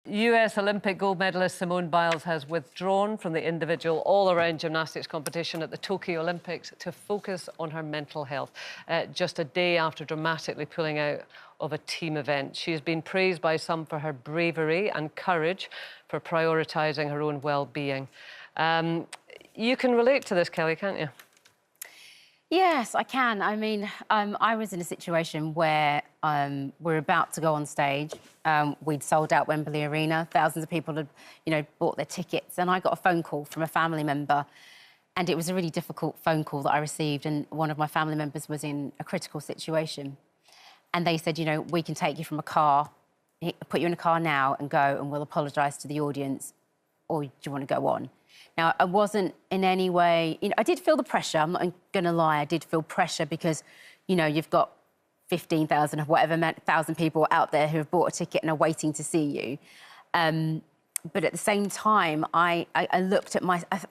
US Olympic gold medalist Simone Biles has withdrawn from the individual all-around gymnastics competition at the Tokyo Olympics to focus on her mental health, just a day after dramatically pulling out of a team event. She has been praised by some for her bravery and courage for prioritising her own well-being. You can relate to this, Kelly, can't you? Yes, I can. I mean, I was in a situation where we're about to go on stage. We'd sold out Wembley Arena. Thousands of people had, bought their tickets. And I got a phone call from a family member. And it was a really difficult phone call that I received. And one of my family members was in a critical situation. And they said, we can take you from a car, put you in a car now and go, and we'll apologise to the audience. Or do you want to go on? Now, I wasn't in any way... I did feel the pressure. I'm not going to lie. I did feel pressure because, you've got 15,000 or whatever thousand people out there who have bought a ticket and are waiting to see you. But at the same time, I looked at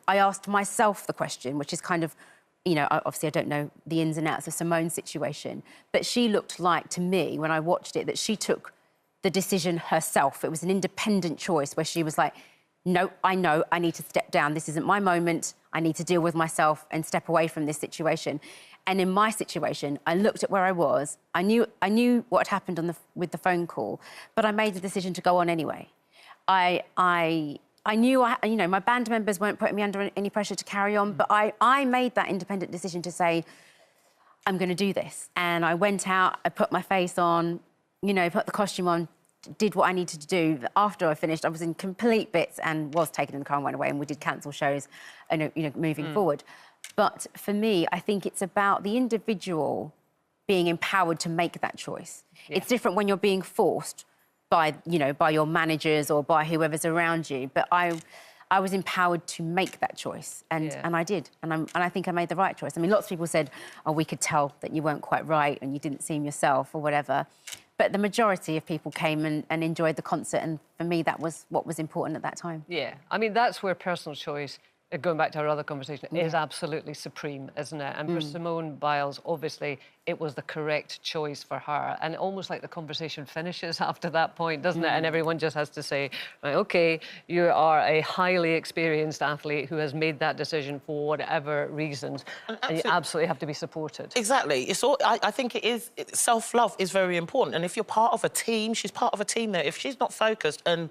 I asked myself the question, which is kind of, obviously I don't know the ins and outs of Simone's situation, but she looked like, to me, when I watched it, that she took the decision herself. It was an independent choice where she was like, no, I know I need to step down. This isn't my moment. I need to deal with myself and step away from this situation. And in my situation, I looked at where I was. I knew what had happened with the phone call, but I made the decision to go on anyway. I knew, my band members weren't putting me under any pressure to carry on, but I made that independent decision to say, I'm going to do this. And I went out, I put my face on, put the costume on, did what I needed to do. After I finished, I was in complete bits and was taken in the car and went away, and we did cancel shows, moving forward. But for me, I think it's about the individual being empowered to make that choice. Yeah. It's different when you're being forced by, by your managers or by whoever's around you. But I was empowered to make that choice, and I did. And I think I made the right choice. I mean, lots of people said, oh, we could tell that you weren't quite right and you didn't seem yourself or whatever. But the majority of people came and enjoyed the concert, and for me, that was what was important at that time. Yeah, I mean, that's where personal choice, going back to our other conversation, is absolutely supreme, isn't it? And for Simone Biles, obviously, it was the correct choice for her. And almost like the conversation finishes after that point, doesn't it? And everyone just has to say, right, OK, you are a highly experienced athlete who has made that decision for whatever reasons. And you absolutely have to be supported. Exactly. It's all, I think it is... Self-love is very important. And if you're part of a team, she's part of a team there. If she's not focused and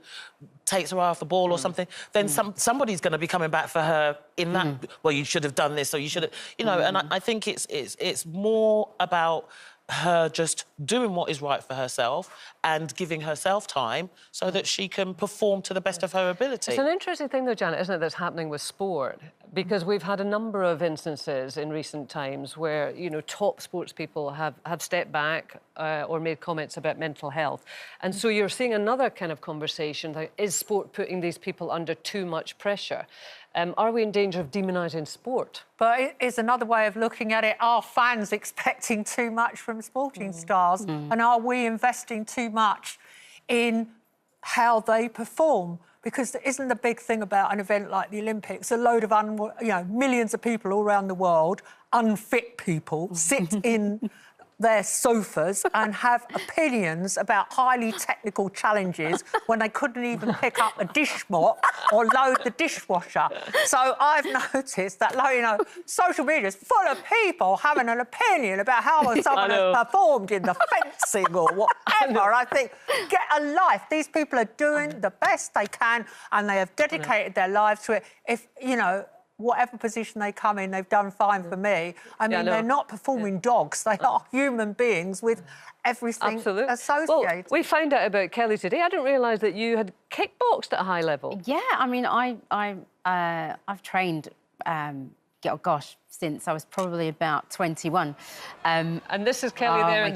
takes her eye off the ball or something, then somebody's going to be coming back for her in that, well, you should have done this, or you should have... and I think it's more about her just doing what is right for herself and giving herself time so that she can perform to the best of her ability. It's an interesting thing, though, Janet, isn't it, that's happening with sport? Because we've had a number of instances in recent times where, top sports people have stepped back or made comments about mental health. And so you're seeing another kind of conversation, like, is sport putting these people under too much pressure? Are we in danger of demonising sport? But it's another way of looking at it. Are fans expecting too much from sporting stars? And are we investing too much in how they perform? Because there isn't the big thing about an event like the Olympics. A load of, millions of people all around the world, unfit people, sit in their sofas and have opinions about highly technical challenges when they couldn't even pick up a dish mop or load the dishwasher. So I've noticed that, social media is full of people having an opinion about how someone has performed in the fencing or whatever. I think, get a life. These people are doing the best they can and they have dedicated their lives to it. If, whatever position they come in, they've done fine for me. I mean, they're not performing dogs. They are human beings with everything associated. Well, we found out about Kelly today. I didn't realise that you had kickboxed at a high level. Yeah, I mean, I've trained, since I was probably about 21. And this is Kelly there in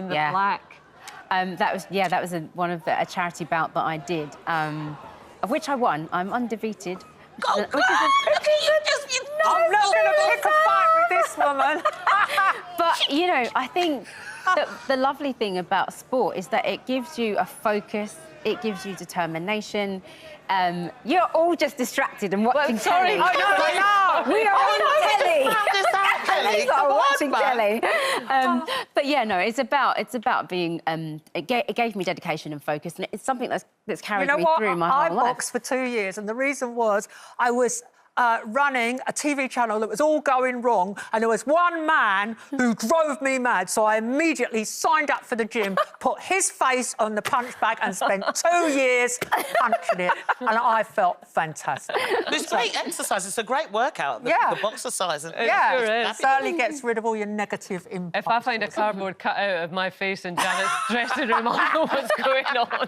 the black. That was one of a charity bout that I did, of which I won. I'm undefeated. I'm not going to pick a fight with this woman. But, I think that the lovely thing about sport is that it gives you a focus, it gives you determination. You're all just distracted and watching telly. I know. We are on telly. jelly. He's not Come on, watching man. jelly. But yeah, no, it's about being. It gave me dedication and focus, and it's something that's carried me through my I whole life. boxed for 2 years, and the reason was I was running a TV channel that was all going wrong, and there was one man who drove me mad. So I immediately signed up for the gym, put his face on the punch bag, and spent 2 years punching it, and I felt fantastic. It's great exercise. It's a great workout. The boxercise. Yeah, sure it is. certainly gets rid of all your negative impulses. If I find a cardboard cutout of my face in Janet's dressing room, I'll know what's going on.